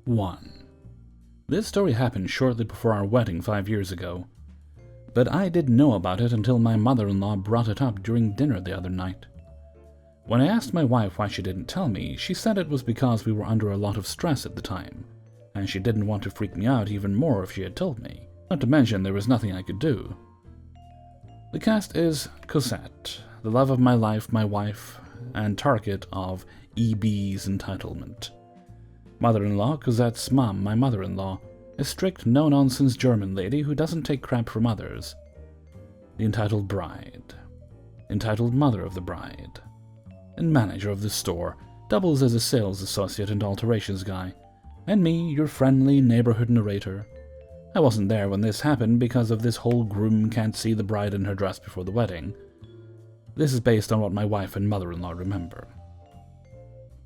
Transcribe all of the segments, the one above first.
1. This story happened shortly before our wedding 5 years ago, but I didn't know about it until my mother-in-law brought it up during dinner the other night. When I asked my wife why she didn't tell me, she said it was because we were under a lot of stress at the time, and she didn't want to freak me out even more if she had told me, not to mention there was nothing I could do. The cast is Cosette, the love of my life, my wife, and target of EB's entitlement. Mother-in-law, Cosette's mom, my mother-in-law, a strict, no-nonsense German lady who doesn't take crap from others. The entitled bride, entitled mother of the bride, and manager of the store, doubles as a sales associate and alterations guy, and me, your friendly neighborhood narrator. I wasn't there when this happened because of this whole groom can't see the bride in her dress before the wedding. This is based on what my wife and mother-in-law remember.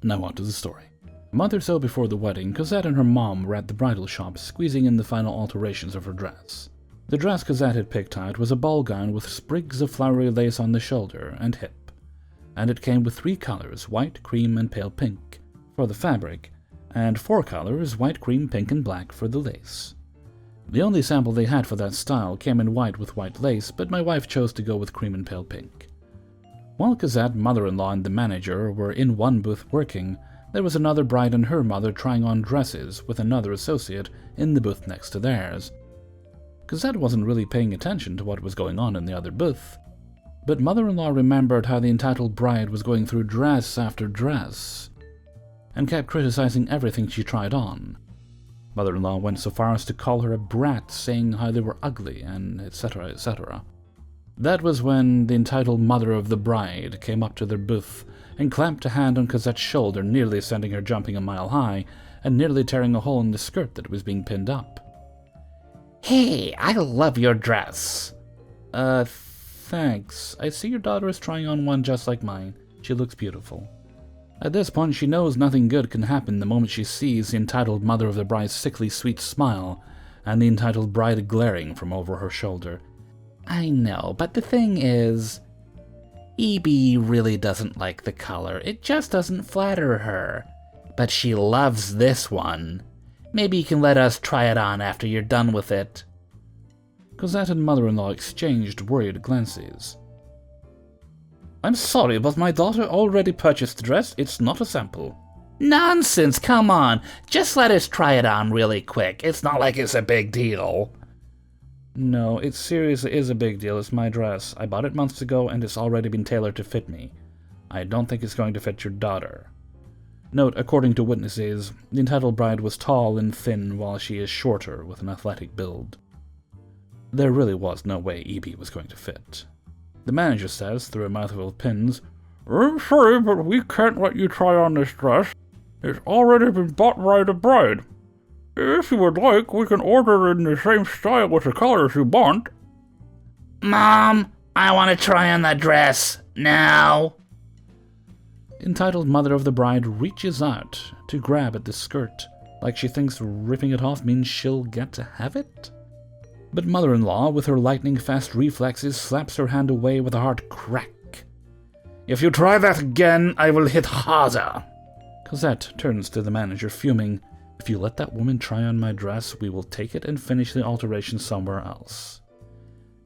Now on to the story. A month or so before the wedding, Cosette and her mom were at the bridal shop squeezing in the final alterations of her dress. The dress Cosette had picked out was a ball gown with sprigs of flowery lace on the shoulder and hip, and it came with 3 colors, white, cream, and pale pink, for the fabric, and 4 colors, white, cream, pink, and black, for the lace. The only sample they had for that style came in white with white lace, but my wife chose to go with cream and pale pink. While Cosette, mother-in-law, and the manager were in one booth working, there was another bride and her mother trying on dresses with another associate in the booth next to theirs. Cosette wasn't really paying attention to what was going on in the other booth, but mother-in-law remembered how the entitled bride was going through dress after dress, and kept criticizing everything she tried on. Mother-in-law went so far as to call her a brat, saying how they were ugly, and etc., etc. That was when the entitled mother of the bride came up to their booth and clamped a hand on Cosette's shoulder, nearly sending her jumping a mile high and nearly tearing a hole in the skirt that was being pinned up. "Hey, I love your dress." Thanks. I see your daughter is trying on one just like mine. She looks beautiful. At this point, she knows nothing good can happen the moment she sees the entitled mother of the bride's sickly sweet smile and the entitled bride glaring from over her shoulder. "I know, but the thing is, EB really doesn't like the color. It just doesn't flatter her. But she loves this one. Maybe you can let us try it on after you're done with it." Cosette and mother-in-law exchanged worried glances. "I'm sorry, but my daughter already purchased the dress. It's not a sample." "Nonsense, come on. Just let us try it on really quick. It's not like it's a big deal." No, it seriously is a big deal. It's my dress. I bought it months ago, and it's already been tailored to fit me. I don't think it's going to fit your daughter. Note, according to witnesses, the entitled bride was tall and thin, while she is shorter, with an athletic build. There really was no way EB was going to fit. The manager says, through a mouthful of pins, "I'm sorry, but we can't let you try on this dress. It's already been bought by the bride. If you would like, we can order it in the same style with the colors you want." "Mom, I want to try on that dress, now." Entitled mother of the bride reaches out to grab at the skirt, like she thinks ripping it off means she'll get to have it. But mother-in-law, with her lightning-fast reflexes, slaps her hand away with a hard crack. "If you try that again, I will hit harder." Cosette turns to the manager, fuming. "If you let that woman try on my dress, we will take it and finish the alteration somewhere else."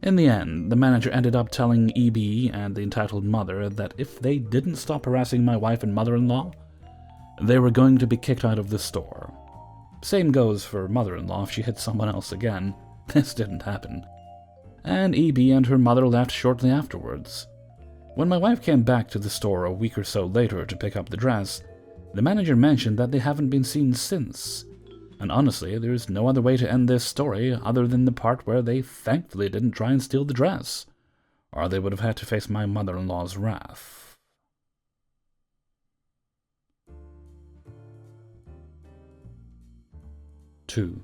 In the end, the manager ended up telling EB and the entitled mother that if they didn't stop harassing my wife and mother-in-law, they were going to be kicked out of the store. Same goes for mother-in-law if she hit someone else again. This didn't happen. And EB and her mother left shortly afterwards. When my wife came back to the store a week or so later to pick up the dress, the manager mentioned that they haven't been seen since. And honestly, there's no other way to end this story other than the part where they thankfully didn't try and steal the dress, or they would have had to face my mother-in-law's wrath. Two.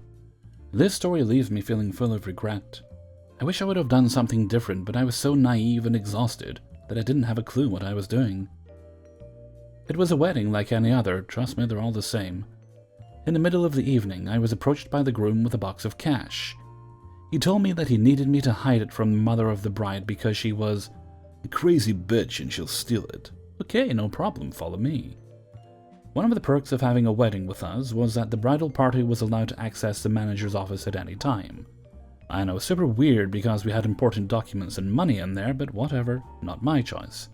This story leaves me feeling full of regret. I wish I would have done something different, but I was so naive and exhausted that I didn't have a clue what I was doing. It was a wedding like any other. Trust me, they're all the same. In the middle of the evening, I was approached by the groom with a box of cash. He told me that he needed me to hide it from the mother of the bride because she was a crazy bitch and she'll steal it. Okay, no problem, follow me. One of the perks of having a wedding with us was that the bridal party was allowed to access the manager's office at any time. I know, super weird because we had important documents and money in there, but whatever, not my choice.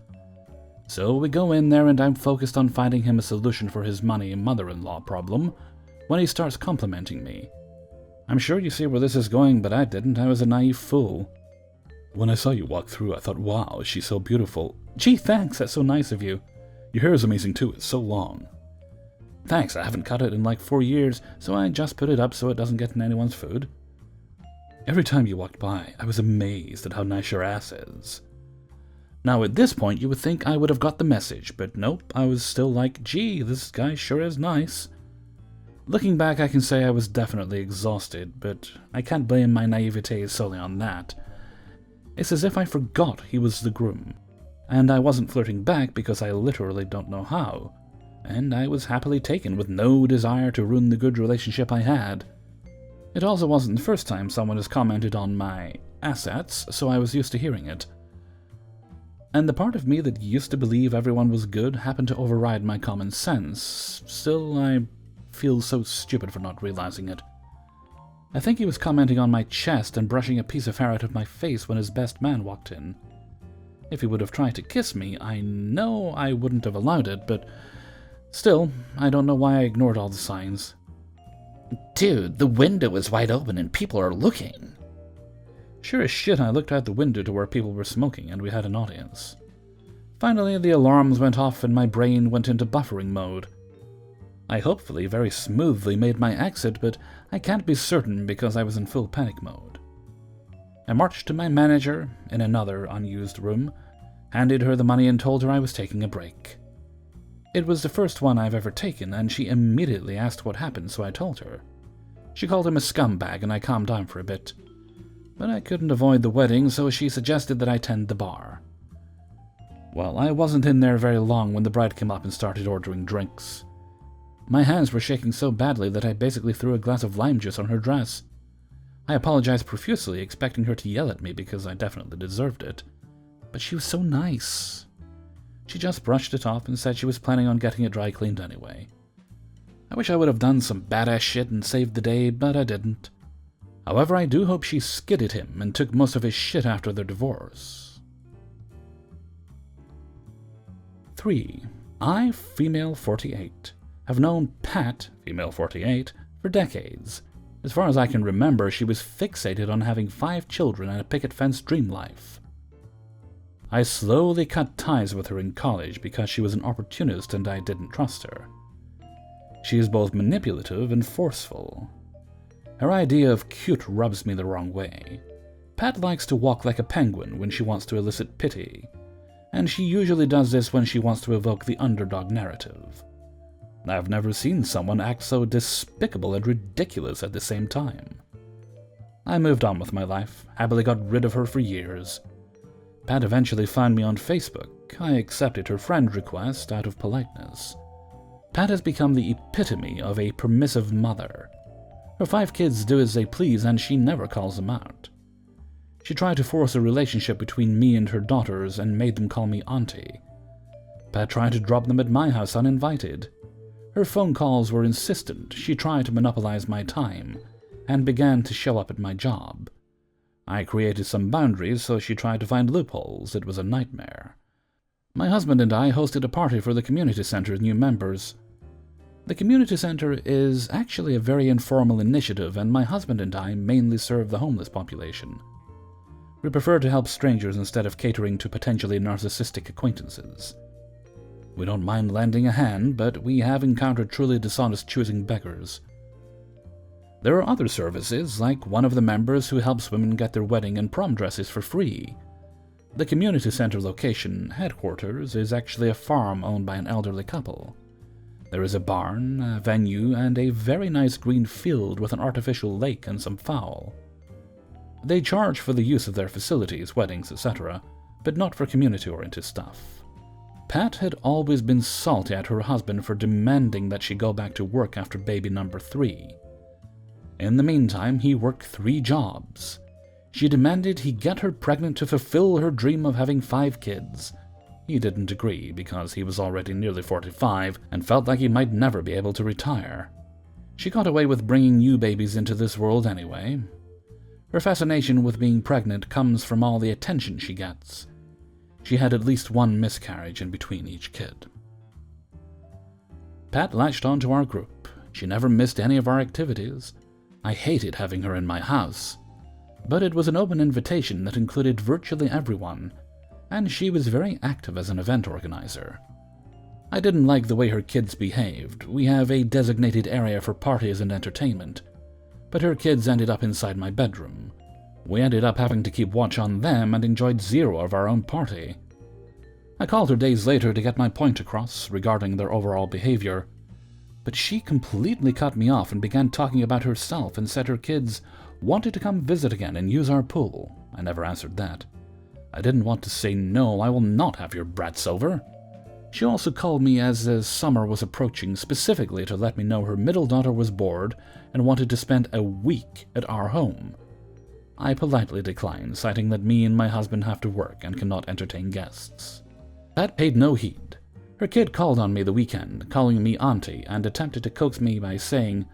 So we go in there and I'm focused on finding him a solution for his money mother-in-law problem when he starts complimenting me. I'm sure you see where this is going, but I didn't. I was a naive fool. When I saw you walk through, I thought, wow, she's so beautiful. Gee, thanks, that's so nice of you. Your hair is amazing too, it's so long. Thanks, I haven't cut it in like 4 years, so I just put it up so it doesn't get in anyone's food. Every time you walked by, I was amazed at how nice your ass is. Now at this point you would think I would have got the message, but nope, I was still like, gee, this guy sure is nice. Looking back, I can say I was definitely exhausted, but I can't blame my naivete solely on that. It's as if I forgot he was the groom, and I wasn't flirting back because I literally don't know how, and I was happily taken with no desire to ruin the good relationship I had. It also wasn't the first time someone has commented on my assets, so I was used to hearing it. And the part of me that used to believe everyone was good happened to override my common sense. Still, I feel so stupid for not realizing it. I think he was commenting on my chest and brushing a piece of hair out of my face when his best man walked in. If he would have tried to kiss me, I know I wouldn't have allowed it, but still, I don't know why I ignored all the signs. Dude, the window is wide open and people are looking. Sure as shit, I looked out the window to where people were smoking and we had an audience. Finally, the alarms went off and my brain went into buffering mode. I hopefully very smoothly made my exit, but I can't be certain because I was in full panic mode. I marched to my manager in another unused room, handed her the money and told her I was taking a break. It was the first one I've ever taken, and she immediately asked what happened, so I told her. She called him a scumbag, and I calmed down for a bit. But I couldn't avoid the wedding, so she suggested that I tend the bar. Well, I wasn't in there very long when the bride came up and started ordering drinks. My hands were shaking so badly that I basically threw a glass of lime juice on her dress. I apologized profusely, expecting her to yell at me because I definitely deserved it. But she was so nice. She just brushed it off and said she was planning on getting it dry cleaned anyway. I wish I would have done some badass shit and saved the day, but I didn't. However, I do hope she skidded him and took most of his shit after their divorce. 3. I, female 48, have known Pat, female 48, for decades. As far as I can remember, she was fixated on having 5 children and a picket fence dream life. I slowly cut ties with her in college because she was an opportunist and I didn't trust her. She is both manipulative and forceful. Her idea of cute rubs me the wrong way. Pat likes to walk like a penguin when she wants to elicit pity, and she usually does this when she wants to evoke the underdog narrative. I've never seen someone act so despicable and ridiculous at the same time. I moved on with my life, happily got rid of her for years. Pat eventually found me on Facebook. I accepted her friend request out of politeness. Pat has become the epitome of a permissive mother. Her 5 kids do as they please and she never calls them out. She tried to force a relationship between me and her daughters and made them call me auntie. Pat tried to drop them at my house uninvited. Her phone calls were insistent. She tried to monopolize my time and began to show up at my job. I created some boundaries, so she tried to find loopholes. It was a nightmare. My husband and I hosted a party for the community center's new members. The community center is actually a very informal initiative, and my husband and I mainly serve the homeless population. We prefer to help strangers instead of catering to potentially narcissistic acquaintances. We don't mind lending a hand, but we have encountered truly dishonest choosing beggars. There are other services, like one of the members who helps women get their wedding and prom dresses for free. The community center location, headquarters, is actually a farm owned by an elderly couple. There is a barn, a venue, and a very nice green field with an artificial lake and some fowl. They charge for the use of their facilities, weddings, etc., but not for community-oriented stuff. Pat had always been salty at her husband for demanding that she go back to work after baby number 3. In the meantime, he worked 3 jobs. She demanded he get her pregnant to fulfill her dream of having 5 kids. He didn't agree because he was already nearly 45 and felt like he might never be able to retire. She got away with bringing new babies into this world anyway. Her fascination with being pregnant comes from all the attention she gets. She had at least one miscarriage in between each kid. Pat latched onto our group. She never missed any of our activities. I hated having her in my house, but it was an open invitation that included virtually everyone, and she was very active as an event organizer. I didn't like the way her kids behaved. We have a designated area for parties and entertainment, but her kids ended up inside my bedroom. We ended up having to keep watch on them and enjoyed zero of our own party. I called her days later to get my point across regarding their overall behavior, but she completely cut me off and began talking about herself and said her kids wanted to come visit again and use our pool. I never answered that. I didn't want to say no, I will not have your brats over. She also called me as the summer was approaching, specifically to let me know her middle daughter was bored and wanted to spend a week at our home. I politely declined, citing that me and my husband have to work and cannot entertain guests. Pat paid no heed. Her kid called on me the weekend, calling me auntie, and attempted to coax me by saying,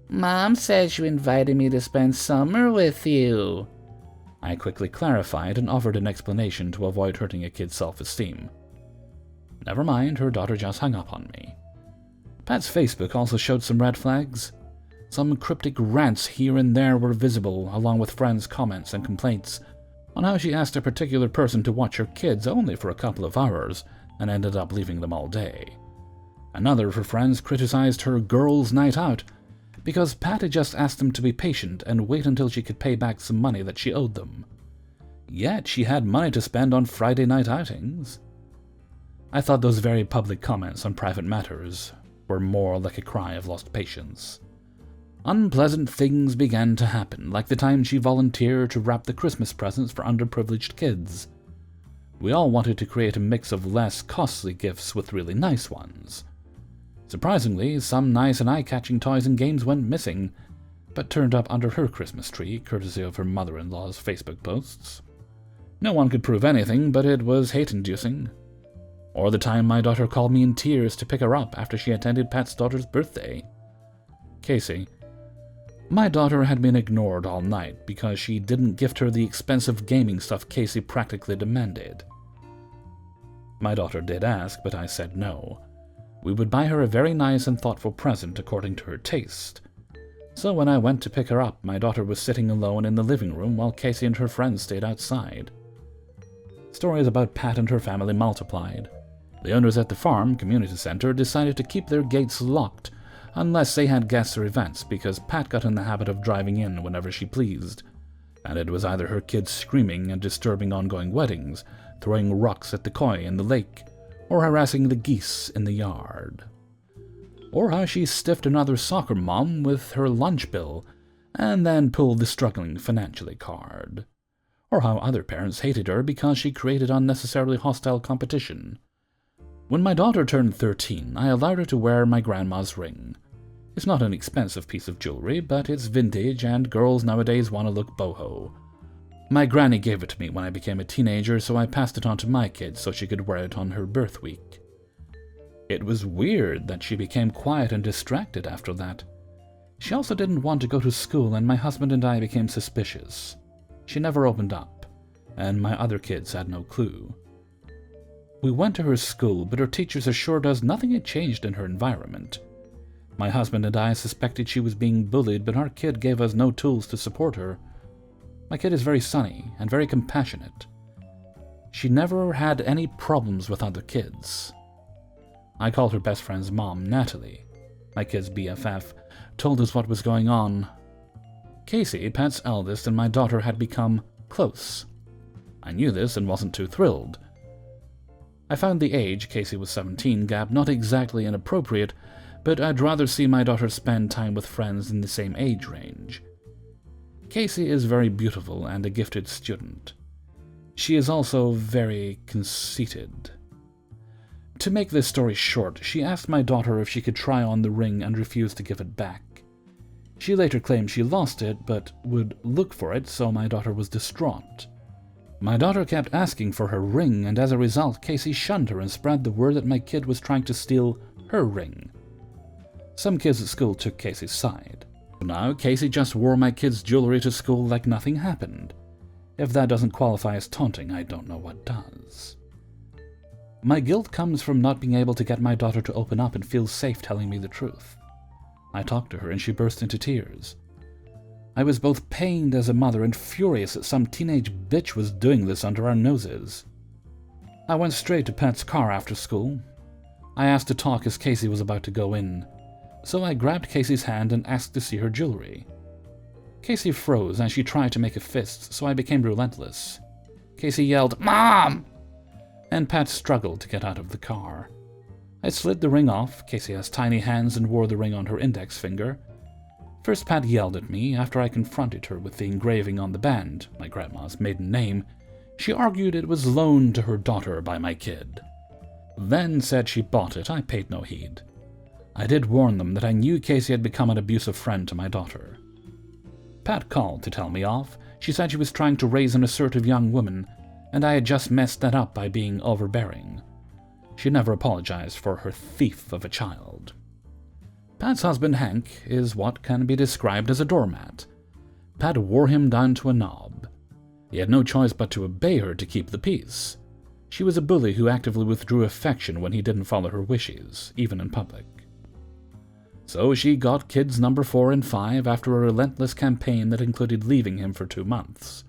"Mom says you invited me to spend summer with you." I quickly clarified and offered an explanation to avoid hurting a kid's self-esteem. Never mind, her daughter just hung up on me. Pat's Facebook also showed some red flags. Some cryptic rants here and there were visible, along with friends' comments and complaints on how she asked a particular person to watch her kids only for a couple of hours and ended up leaving them all day. Another of her friends criticized her girls' night out because Pat had just asked them to be patient and wait until she could pay back some money that she owed them. Yet she had money to spend on Friday night outings. I thought those very public comments on private matters were more like a cry of lost patience. Unpleasant things began to happen, like the time she volunteered to wrap the Christmas presents for underprivileged kids. We all wanted to create a mix of less costly gifts with really nice ones. Surprisingly, some nice and eye-catching toys and games went missing, but turned up under her Christmas tree, courtesy of her mother-in-law's Facebook posts. No one could prove anything, but it was hate-inducing. Or the time my daughter called me in tears to pick her up after she attended Pat's daughter's birthday. Casey. My daughter had been ignored all night because she didn't gift her the expensive gaming stuff Casey practically demanded. My daughter did ask, but I said no. We would buy her a very nice and thoughtful present according to her taste. So when I went to pick her up, my daughter was sitting alone in the living room while Casey and her friends stayed outside. Stories about Pat and her family multiplied. The owners at the farm community center decided to keep their gates locked unless they had guests or events because Pat got in the habit of driving in whenever she pleased, and it was either her kids screaming and disturbing ongoing weddings, throwing rocks at the koi in the lake, or harassing the geese in the yard. Or how she stiffed another soccer mom with her lunch bill and then pulled the struggling financially card. Or how other parents hated her because she created unnecessarily hostile competition. When my daughter turned 13, I allowed her to wear my grandma's ring. It's not an expensive piece of jewelry, but it's vintage and girls nowadays want to look boho. My granny gave it to me when I became a teenager, so I passed it on to my kids so she could wear it on her birth week. It was weird that she became quiet and distracted after that. She also didn't want to go to school, and my husband and I became suspicious. She never opened up, and my other kids had no clue. We went to her school, but her teachers assured us nothing had changed in her environment. My husband and I suspected she was being bullied, but our kid gave us no tools to support her. My kid is very sunny and very compassionate. She never had any problems with other kids. I called her best friend's mom, Natalie. My kid's BFF told us what was going on. Casey, Pat's eldest, and my daughter had become close. I knew this and wasn't too thrilled. I found the age, Casey was 17, gap not exactly inappropriate, but I'd rather see my daughter spend time with friends in the same age range. Casey is very beautiful and a gifted student. She is also very conceited. To make this story short, she asked my daughter if she could try on the ring and refused to give it back. She later claimed she lost it, but would look for it, so my daughter was distraught. My daughter kept asking for her ring, and as a result, Casey shunned her and spread the word that my kid was trying to steal her ring. Some kids at school took Casey's side. Now, Casey just wore my kid's jewelry to school like nothing happened. If that doesn't qualify as taunting, I don't know what does. My guilt comes from not being able to get my daughter to open up and feel safe telling me the truth. I talked to her and she burst into tears. I was both pained as a mother and furious that some teenage bitch was doing this under our noses. I went straight to Pat's car after school. I asked to talk as Casey was about to go in, so I grabbed Casey's hand and asked to see her jewelry. Casey froze and she tried to make a fist, so I became relentless. Casey yelled, "Mom!" and Pat struggled to get out of the car. I slid the ring off. Casey has tiny hands and wore the ring on her index finger. First, Pat yelled at me. After I confronted her with the engraving on the band, my grandma's maiden name, she argued it was loaned to her daughter by my kid. Then said she bought it. I paid no heed. I did warn them that I knew Casey had become an abusive friend to my daughter. Pat called to tell me off. She said she was trying to raise an assertive young woman, and I had just messed that up by being overbearing. She never apologized for her thief of a child. Pat's husband, Hank, is what can be described as a doormat. Pat wore him down to a knob. He had no choice but to obey her to keep the peace. She was a bully who actively withdrew affection when he didn't follow her wishes, even in public. So she got kids number 4 and 5 after a relentless campaign that included leaving him for 2 months.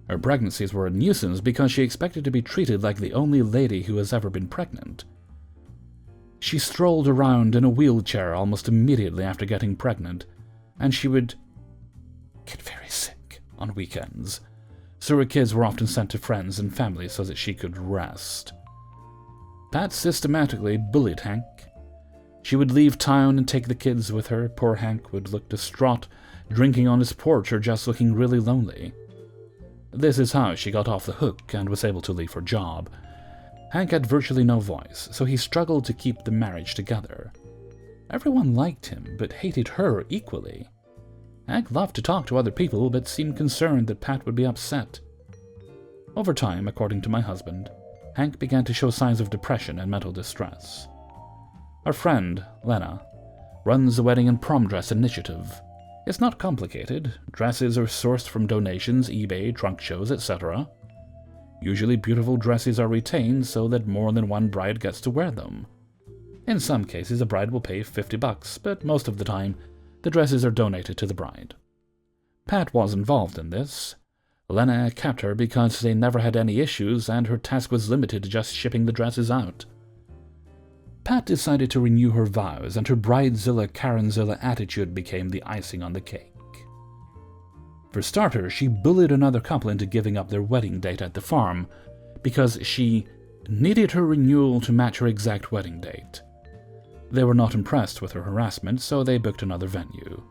Her pregnancies were a nuisance because she expected to be treated like the only lady who has ever been pregnant. She strolled around in a wheelchair almost immediately after getting pregnant, and she would get very sick on weekends, so her kids were often sent to friends and family so that she could rest. Pat systematically bullied Hank. She would leave town and take the kids with her. Poor Hank would look distraught, drinking on his porch or just looking really lonely. This is how she got off the hook and was able to leave her job. Hank had virtually no voice, so he struggled to keep the marriage together. Everyone liked him, but hated her equally. Hank loved to talk to other people, but seemed concerned that Pat would be upset. Over time, according to my husband, Hank began to show signs of depression and mental distress. Our friend, Lena, runs the wedding and prom dress initiative. It's not complicated. Dresses are sourced from donations, eBay, trunk shows, etc. Usually beautiful dresses are retained so that more than one bride gets to wear them. In some cases, a bride will pay $50, but most of the time, the dresses are donated to the bride. Pat was involved in this. Lena kept her because they never had any issues and her task was limited to just shipping the dresses out. Pat decided to renew her vows, and her bridezilla Karenzilla attitude became the icing on the cake. For starters, she bullied another couple into giving up their wedding date at the farm because she needed her renewal to match her exact wedding date. They were not impressed with her harassment, so they booked another venue.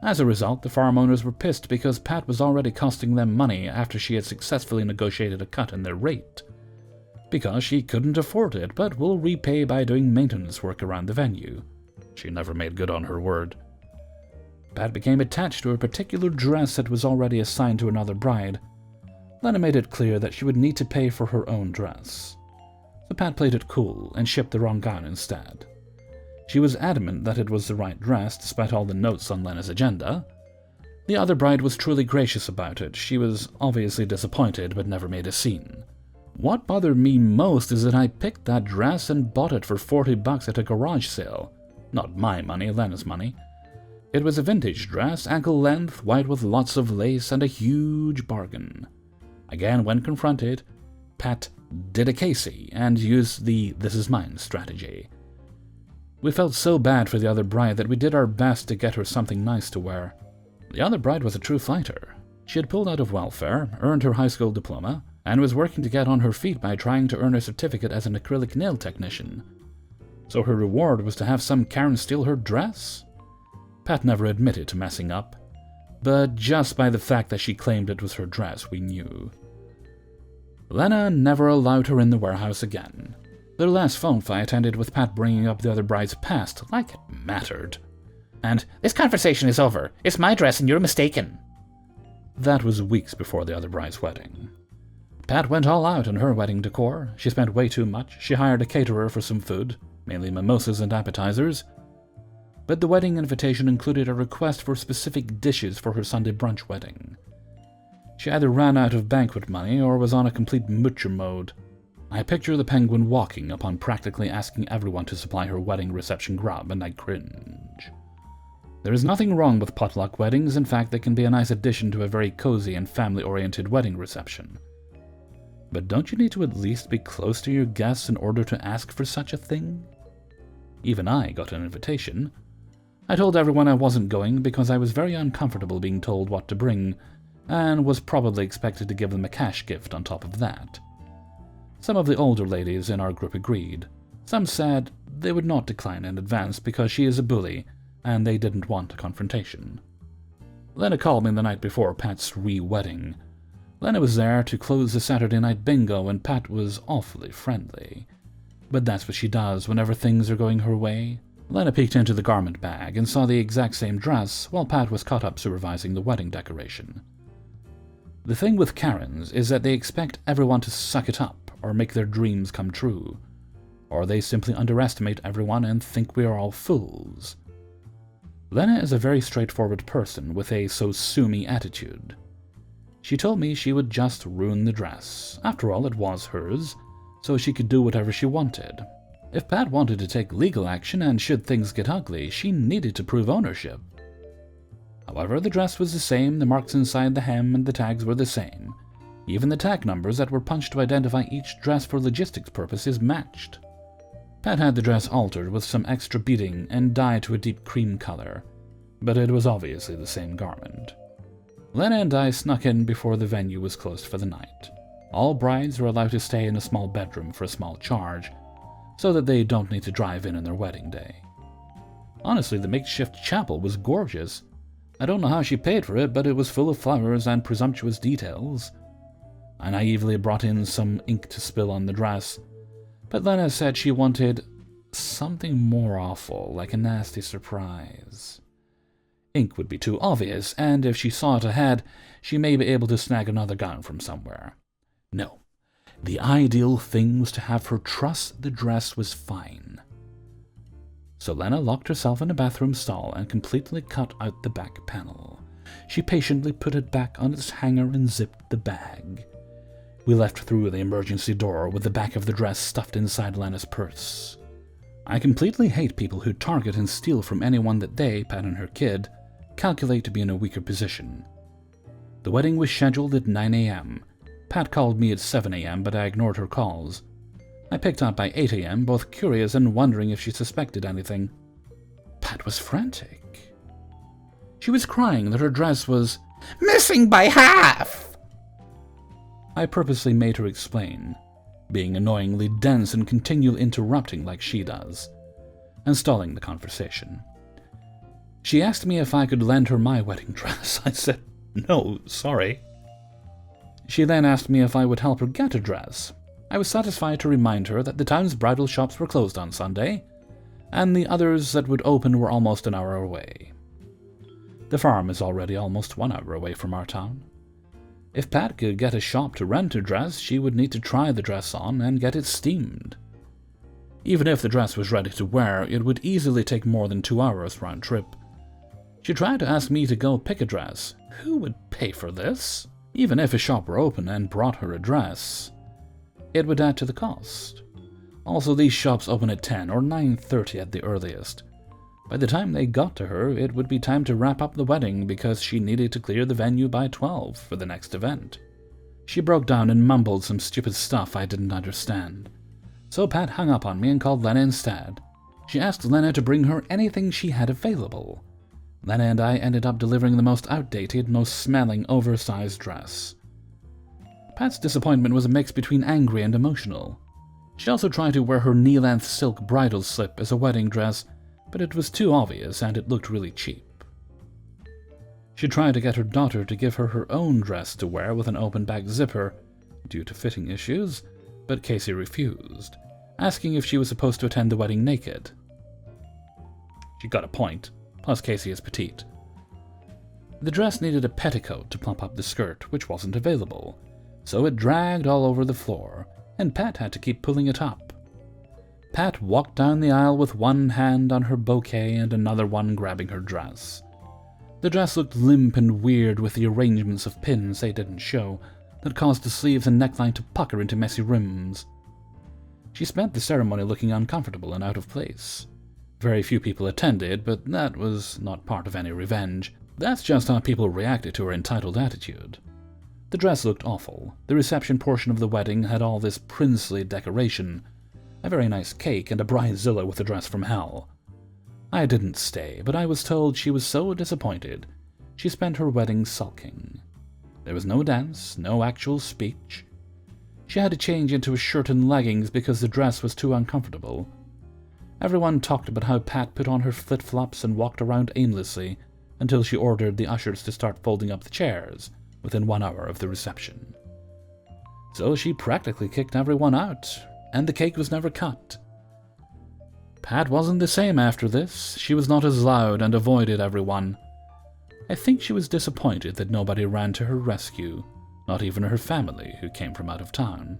As a result, the farm owners were pissed because Pat was already costing them money after she had successfully negotiated a cut in their rate. Because she couldn't afford it, but will repay by doing maintenance work around the venue. She never made good on her word. Pat became attached to a particular dress that was already assigned to another bride. Lena made it clear that she would need to pay for her own dress. So Pat played it cool and shipped the wrong gown instead. She was adamant that it was the right dress, despite all the notes on Lena's agenda. The other bride was truly gracious about it. She was obviously disappointed, but never made a scene. What bothered me most is that I picked that dress and bought it for $40 at a garage sale. Not my money, Lena's money. It was a vintage dress, ankle length, white with lots of lace, and a huge bargain. Again, when confronted, Pat did a Casey and used the "this is mine" strategy. We felt so bad for the other bride that we did our best to get her something nice to wear. The other bride was a true fighter. She had pulled out of welfare, earned her high school diploma, and was working to get on her feet by trying to earn a certificate as an acrylic nail technician. So her reward was to have some Karen steal her dress? Pat never admitted to messing up, but just by the fact that she claimed it was her dress, we knew. Lena never allowed her in the warehouse again. Their last phone fight ended with Pat bringing up the other bride's past, like it mattered. And, "This conversation is over. It's my dress and you're mistaken." That was weeks before the other bride's wedding. Pat went all out on her wedding decor. She spent way too much. She hired a caterer for some food, mainly mimosas and appetizers. But the wedding invitation included a request for specific dishes for her Sunday brunch wedding. She either ran out of banquet money or was on a complete moocher mode. I picture the penguin walking upon practically asking everyone to supply her wedding reception grub, and I cringe. There is nothing wrong with potluck weddings. In fact, they can be a nice addition to a very cozy and family-oriented wedding reception. But don't you need to at least be close to your guests in order to ask for such a thing? Even I got an invitation. I told everyone I wasn't going because I was very uncomfortable being told what to bring, and was probably expected to give them a cash gift on top of that. Some of the older ladies in our group agreed. Some said they would not decline in advance because she is a bully, and they didn't want a confrontation. Lena called me the night before Pat's re-wedding. Lena was there to close the Saturday night bingo, and Pat was awfully friendly. But that's what she does whenever things are going her way. Lena peeked into the garment bag and saw the exact same dress while Pat was caught up supervising the wedding decoration. The thing with Karens is that they expect everyone to suck it up or make their dreams come true, or they simply underestimate everyone and think we are all fools. Lena is a very straightforward person with a so-sue-me attitude. She told me she would just ruin the dress. After all, it was hers, so she could do whatever she wanted. If Pat wanted to take legal action and should things get ugly, she needed to prove ownership. However, the dress was the same, the marks inside the hem and the tags were the same. Even the tag numbers that were punched to identify each dress for logistics purposes matched. Pat had the dress altered with some extra beading and dyed to a deep cream color, but it was obviously the same garment. Lena and I snuck in before the venue was closed for the night. All brides are allowed to stay in a small bedroom for a small charge, so that they don't need to drive in on their wedding day. Honestly, the makeshift chapel was gorgeous. I don't know how she paid for it, but it was full of flowers and presumptuous details. I naively brought in some ink to spill on the dress, but Lena said she wanted something more awful, like a nasty surprise. Ink would be too obvious, and if she saw it ahead, she may be able to snag another gown from somewhere. No, the ideal thing was to have her trust the dress was fine. So Lena locked herself in a bathroom stall and completely cut out the back panel. She patiently put it back on its hanger and zipped the bag. We left through the emergency door with the back of the dress stuffed inside Lena's purse. I completely hate people who target and steal from anyone that they, Pat and her kid, calculate to be in a weaker position. The wedding was scheduled at 9 a.m. Pat called me at 7 a.m., but I ignored her calls. I picked up by 8 a.m., both curious and wondering if she suspected anything. Pat was frantic. She was crying that her dress was missing by half. I purposely made her explain, being annoyingly dense and continually interrupting like she does, and stalling the conversation. She asked me if I could lend her my wedding dress. I said, no, sorry. She then asked me if I would help her get a dress. I was satisfied to remind her that the town's bridal shops were closed on Sunday, and the others that would open were almost an hour away. The farm is already almost 1 hour away from our town. If Pat could get a shop to rent a dress, she would need to try the dress on and get it steamed. Even if the dress was ready to wear, it would easily take more than 2 hours round trip. She tried to ask me to go pick a dress. Who would pay for this? Even if a shop were open and brought her a dress, it would add to the cost. Also, these shops open at 10 or 9:30 at the earliest. By the time they got to her, it would be time to wrap up the wedding because she needed to clear the venue by 12 for the next event. She broke down and mumbled some stupid stuff I didn't understand. So Pat hung up on me and called Lena instead. She asked Lena to bring her anything she had available. Lena and I ended up delivering the most outdated, most smelling, oversized dress. Pat's disappointment was a mix between angry and emotional. She also tried to wear her knee-length silk bridal slip as a wedding dress, but it was too obvious and it looked really cheap. She tried to get her daughter to give her her own dress to wear with an open-back zipper, due to fitting issues, but Casey refused, asking if she was supposed to attend the wedding naked. She got a point, plus Casey is petite. The dress needed a petticoat to plump up the skirt, which wasn't available, so it dragged all over the floor, and Pat had to keep pulling it up. Pat walked down the aisle with one hand on her bouquet and another one grabbing her dress. The dress looked limp and weird with the arrangements of pins they didn't show that caused the sleeves and neckline to pucker into messy rims. She spent the ceremony looking uncomfortable and out of place. Very few people attended, but that was not part of any revenge. That's just how people reacted to her entitled attitude. The dress looked awful. The reception portion of the wedding had all this princely decoration, a very nice cake and a bridezilla with a dress from hell. I didn't stay, but I was told she was so disappointed she spent her wedding sulking. There was no dance, no actual speech. She had to change into a shirt and leggings because the dress was too uncomfortable. Everyone talked about how Pat put on her flip-flops and walked around aimlessly until she ordered the ushers to start folding up the chairs within 1 hour of the reception. So she practically kicked everyone out, and the cake was never cut. Pat wasn't the same after this. She was not as loud and avoided everyone. I think she was disappointed that nobody ran to her rescue, not even her family, who came from out of town.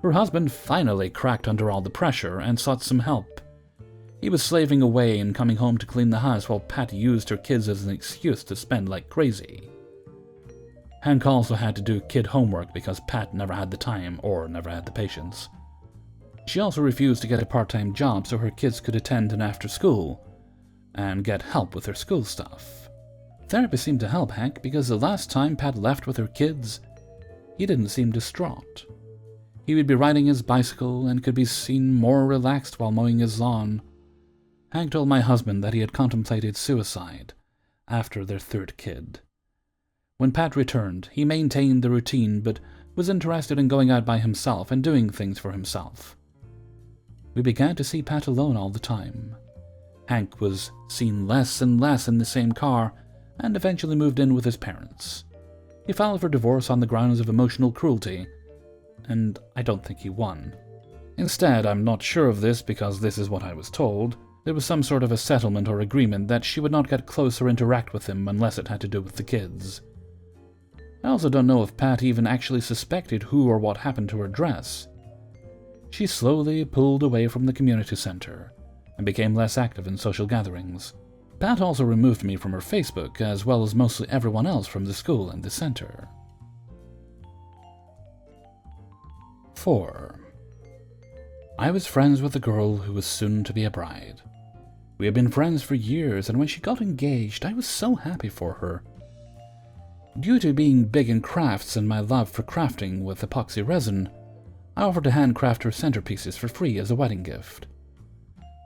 Her husband finally cracked under all the pressure and sought some help. He was slaving away and coming home to clean the house while Pat used her kids as an excuse to spend like crazy. Hank also had to do kid homework because Pat never had the time or never had the patience. She also refused to get a part-time job so her kids could attend an after-school and get help with their school stuff. Therapy seemed to help Hank because the last time Pat left with her kids, he didn't seem distraught. He would be riding his bicycle and could be seen more relaxed while mowing his lawn. Hank told my husband that he had contemplated suicide after their third kid. When Pat returned, he maintained the routine but was interested in going out by himself and doing things for himself. We began to see Pat alone all the time. Hank was seen less and less in the same car and eventually moved in with his parents. He filed for divorce on the grounds of emotional cruelty, and I don't think he won. Instead, I'm not sure of this because this is what I was told, there was some sort of a settlement or agreement that she would not get close or interact with him unless it had to do with the kids. I also don't know if Pat even actually suspected who or what happened to her dress. She slowly pulled away from the community center and became less active in social gatherings. Pat also removed me from her Facebook, as well as mostly everyone else from the school and the center. 4. I was friends with a girl who was soon to be a bride. We had been friends for years, and when she got engaged, I was so happy for her. Due to being big in crafts and my love for crafting with epoxy resin, I offered to handcraft her centerpieces for free as a wedding gift.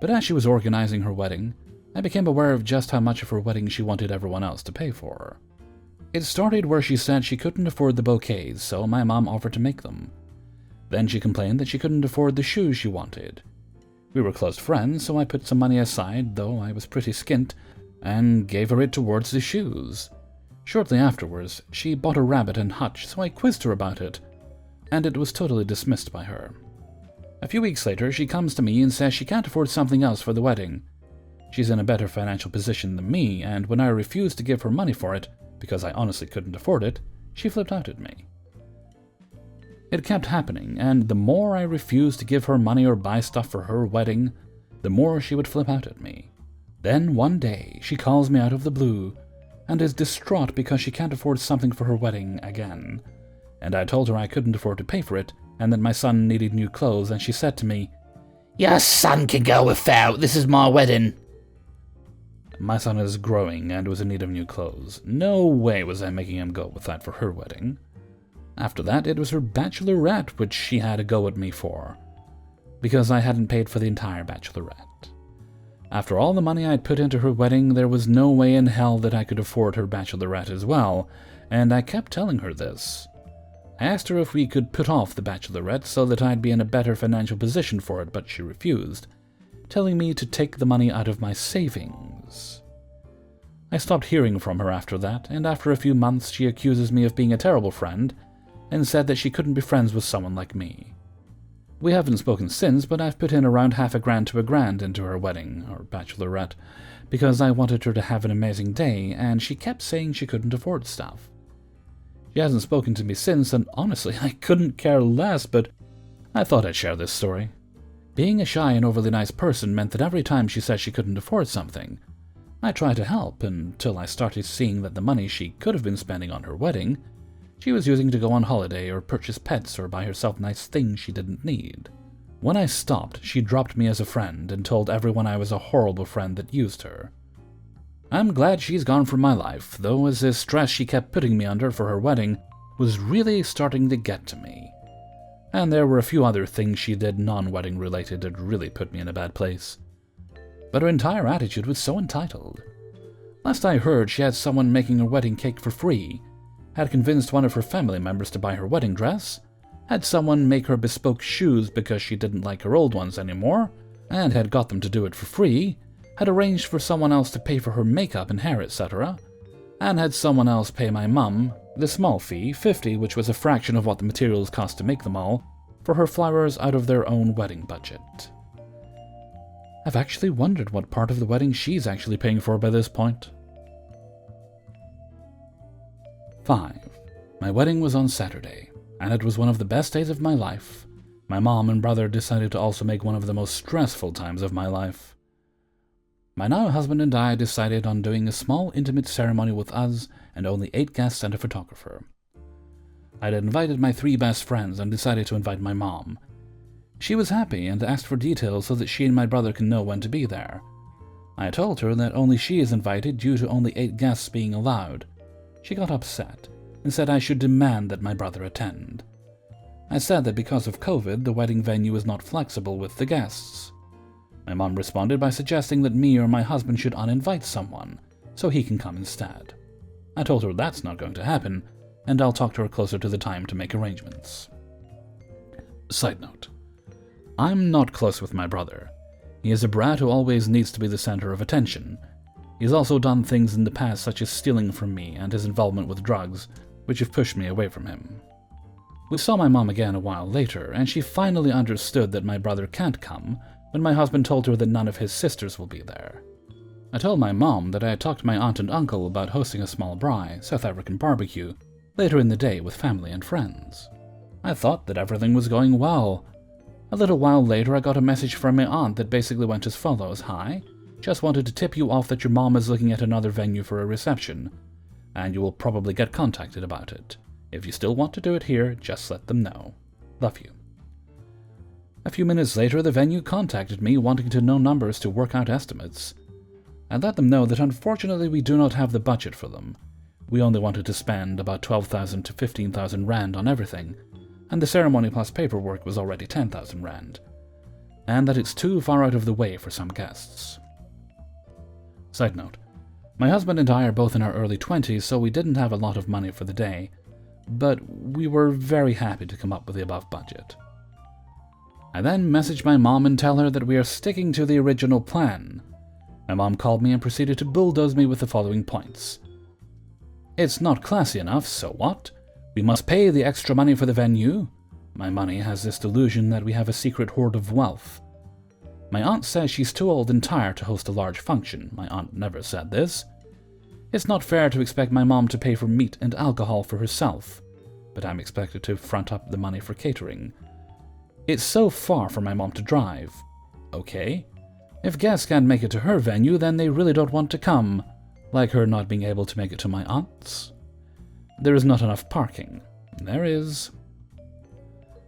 But as she was organizing her wedding, I became aware of just how much of her wedding she wanted everyone else to pay for. It started where she said she couldn't afford the bouquets, so my mom offered to make them. Then she complained that she couldn't afford the shoes she wanted. We were close friends, so I put some money aside, though I was pretty skint, and gave her it towards the shoes. Shortly afterwards, she bought a rabbit and hutch, so I quizzed her about it, and it was totally dismissed by her. A few weeks later, she comes to me and says she can't afford something else for the wedding. She's in a better financial position than me, and when I refused to give her money for it, because I honestly couldn't afford it, she flipped out at me. It kept happening, and the more I refused to give her money or buy stuff for her wedding, the more she would flip out at me. Then one day, she calls me out of the blue, and is distraught because she can't afford something for her wedding again. And I told her I couldn't afford to pay for it, and that my son needed new clothes, and she said to me, "Your son can go without, this is my wedding." My son is growing and was in need of new clothes. No way was I making him go with that for her wedding. After that, it was her bachelorette which she had a go at me for, because I hadn't paid for the entire bachelorette. After all the money I'd put into her wedding, there was no way in hell that I could afford her bachelorette as well, and I kept telling her this. I asked her if we could put off the bachelorette so that I'd be in a better financial position for it, but she refused, telling me to take the money out of my savings. I stopped hearing from her after that, and after a few months she accuses me of being a terrible friend and said that she couldn't be friends with someone like me. We haven't spoken since, but I've put in around $50,000 to $1,000 into her wedding, or bachelorette, because I wanted her to have an amazing day, and she kept saying she couldn't afford stuff. She hasn't spoken to me since, and honestly, I couldn't care less, but I thought I'd share this story. Being a shy and overly nice person meant that every time she said she couldn't afford something, I tried to help until I started seeing that the money she could have been spending on her wedding, she was using to go on holiday or purchase pets or buy herself nice things she didn't need. When I stopped, she dropped me as a friend and told everyone I was a horrible friend that used her. I'm glad she's gone from my life, though, as the stress she kept putting me under for her wedding was really starting to get to me. And there were a few other things she did non-wedding related that really put me in a bad place. But her entire attitude was so entitled. Last I heard, she had someone making her wedding cake for free, had convinced one of her family members to buy her wedding dress, had someone make her bespoke shoes because she didn't like her old ones anymore, and had got them to do it for free, had arranged for someone else to pay for her makeup and hair, etc., and had someone else pay my mum the small fee, $50, which was a fraction of what the materials cost to make them all, for her flowers out of their own wedding budget. I've actually wondered what part of the wedding she's actually paying for by this point. 5. My wedding was on Saturday, and it was one of the best days of my life. My mom and brother decided to also make one of the most stressful times of my life. My now husband and I decided on doing a small intimate ceremony with us and only 8 guests and a photographer. I'd invited my 3 best friends and decided to invite my mom. She was happy and asked for details so that she and my brother can know when to be there. I told her that only she is invited due to only 8 guests being allowed. She got upset and said I should demand that my brother attend. I said that because of COVID, the wedding venue is not flexible with the guests. My mom responded by suggesting that me or my husband should uninvite someone, so he can come instead. I told her that's not going to happen, and I'll talk to her closer to the time to make arrangements. Side note: I'm not close with my brother. He is a brat who always needs to be the center of attention. He's also done things in the past such as stealing from me and his involvement with drugs, which have pushed me away from him. We saw my mom again a while later, and she finally understood that my brother can't come when my husband told her that none of his sisters will be there. I told my mom that I had talked to my aunt and uncle about hosting a small braai, South African barbecue, later in the day with family and friends. I thought that everything was going well. A little while later, I got a message from my aunt that basically went as follows: "Hi, just wanted to tip you off that your mom is looking at another venue for a reception, and you will probably get contacted about it. If you still want to do it here, just let them know. Love you." A few minutes later, the venue contacted me wanting to know numbers to work out estimates. I let them know that unfortunately we do not have the budget for them. We only wanted to spend about 12,000 to 15,000 rand on everything, and the ceremony plus paperwork was already 10,000 rand, and that it's too far out of the way for some guests. Side note: my husband and I are both in our early 20s, so we didn't have a lot of money for the day, but we were very happy to come up with the above budget. I then messaged my mom and tell her that we are sticking to the original plan. My mom called me and proceeded to bulldoze me with the following points. It's not classy enough, so what? We must pay the extra money for the venue. My money has this delusion that we have a secret hoard of wealth. My aunt says she's too old and tired to host a large function. My aunt never said this. It's not fair to expect my mom to pay for meat and alcohol for herself, but I'm expected to front up the money for catering. It's so far for my mom to drive. Okay. If guests can't make it to her venue, then they really don't want to come, like her not being able to make it to my aunt's. There is not enough parking. There is.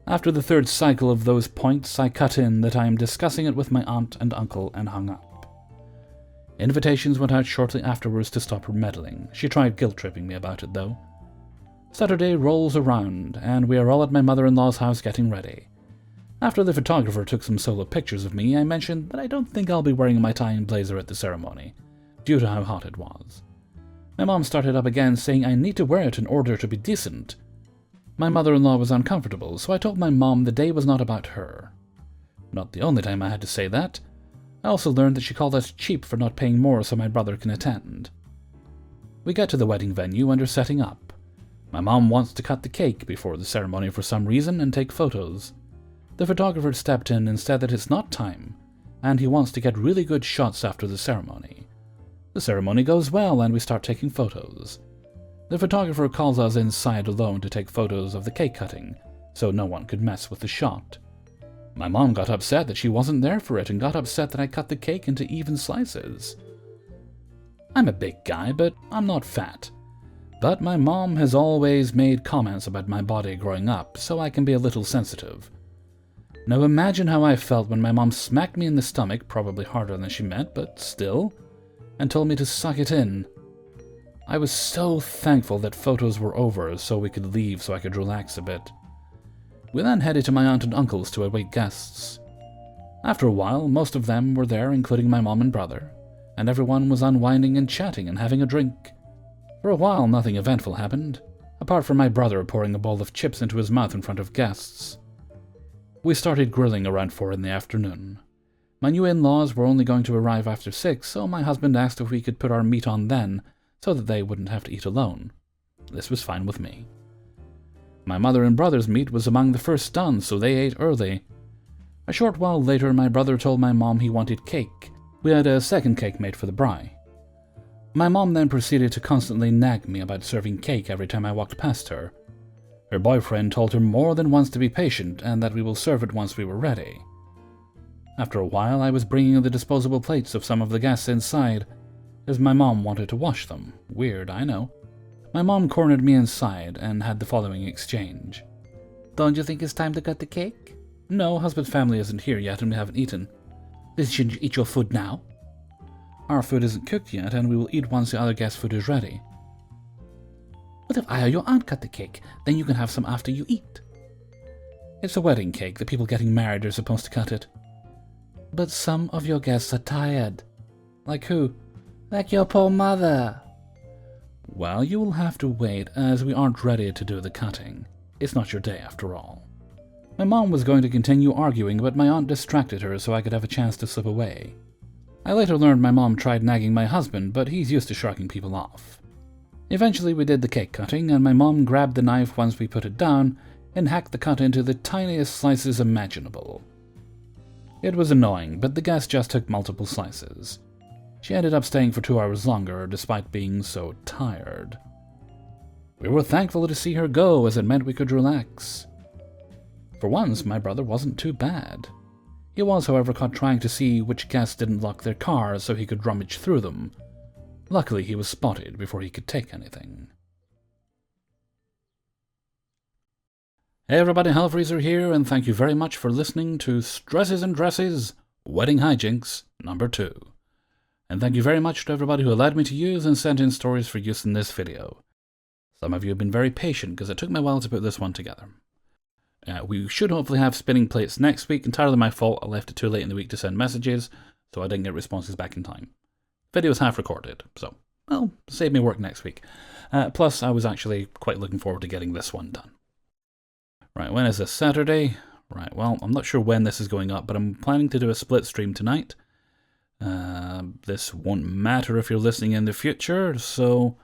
After the 3rd cycle of those points, I cut in that I am discussing it with my aunt and uncle and hung up. Invitations went out shortly afterwards to stop her meddling. She tried guilt-tripping me about it, though. Saturday rolls around, and we are all at my mother-in-law's house getting ready. After the photographer took some solo pictures of me, I mentioned that I don't think I'll be wearing my tie and blazer at the ceremony, due to how hot it was. My mom started up again, saying I need to wear it in order to be decent. My mother-in-law was uncomfortable, so I told my mom the day was not about her. Not the only time I had to say that. I also learned that she called us cheap for not paying more so my brother can attend. We get to the wedding venue and are setting up. My mom wants to cut the cake before the ceremony for some reason and take photos. The photographer stepped in and said that it's not time, and he wants to get really good shots after the ceremony. The ceremony goes well and we start taking photos. The photographer calls us inside alone to take photos of the cake cutting, so no one could mess with the shot. My mom got upset that she wasn't there for it and got upset that I cut the cake into even slices. I'm a big guy, but I'm not fat. But my mom has always made comments about my body growing up, so I can be a little sensitive. Now imagine how I felt when my mom smacked me in the stomach, probably harder than she meant, but still, and told me to suck it in. I was so thankful that photos were over so we could leave so I could relax a bit. We then headed to my aunt and uncle's to await guests. After a while, most of them were there, including my mom and brother, and everyone was unwinding and chatting and having a drink. For a while, nothing eventful happened, apart from my brother pouring a bowl of chips into his mouth in front of guests. We started grilling around 4 in the afternoon. My new in-laws were only going to arrive after 6, so my husband asked if we could put our meat on then, so that they wouldn't have to eat alone. This was fine with me. My mother and brother's meat was among the first done, so they ate early. A short while later, my brother told my mom he wanted cake. We had a second cake made for the braai. My mom then proceeded to constantly nag me about serving cake every time I walked past her. Her boyfriend told her more than once to be patient and that we will serve it once we were ready. After a while, I was bringing the disposable plates of some of the guests inside, as my mom wanted to wash them. Weird, I know. My mom cornered me inside and had the following exchange. Don't you think it's time to cut the cake? No, husband's family isn't here yet and we haven't eaten. Then shouldn't you eat your food now? Our food isn't cooked yet and we will eat once the other guest's food is ready. What if I or your aunt cut the cake? Then you can have some after you eat. It's a wedding cake. The people getting married are supposed to cut it. But some of your guests are tired. Like who? Like your poor mother. Well, you will have to wait, as we aren't ready to do the cutting. It's not your day, after all. My mom was going to continue arguing, but my aunt distracted her so I could have a chance to slip away. I later learned my mom tried nagging my husband, but he's used to shrieking people off. Eventually we did the cake cutting, and my mom grabbed the knife once we put it down and hacked the cut into the tiniest slices imaginable. It was annoying, but the guest just took multiple slices. She ended up staying for 2 hours longer, despite being so tired. We were thankful to see her go, as it meant we could relax. For once, my brother wasn't too bad. He was, however, caught trying to see which guests didn't lock their cars so he could rummage through them. Luckily, he was spotted before he could take anything. Hey everybody, Hellfreezer here, and thank you very much for listening to Stresses and Dresses, Wedding Hijinks, number 2. And thank you very much to everybody who allowed me to use and sent in stories for use in this video. Some of you have been very patient because it took me a while to put this one together. We should hopefully have spinning plates next week. Entirely my fault, I left it too late in the week to send messages, so I didn't get responses back in time. Video's half recorded, so, well, save me work next week. Plus, I was actually quite looking forward to getting this one done. Right, when is this? Saturday? Right, well, I'm not sure when this is going up, but I'm planning to do a split stream tonight. This won't matter if you're listening in the future, so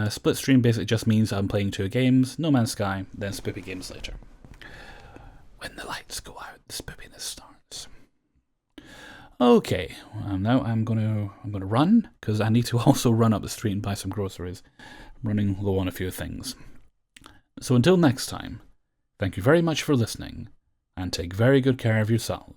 split stream basically just means I'm playing 2 games, No Man's Sky, then spoopy games later. When the lights go out, the spoopiness starts. Okay, now I'm gonna run, because I need to also run up the street and buy some groceries. I'm running low on a few things. So until next time, thank you very much for listening, and take very good care of yourselves.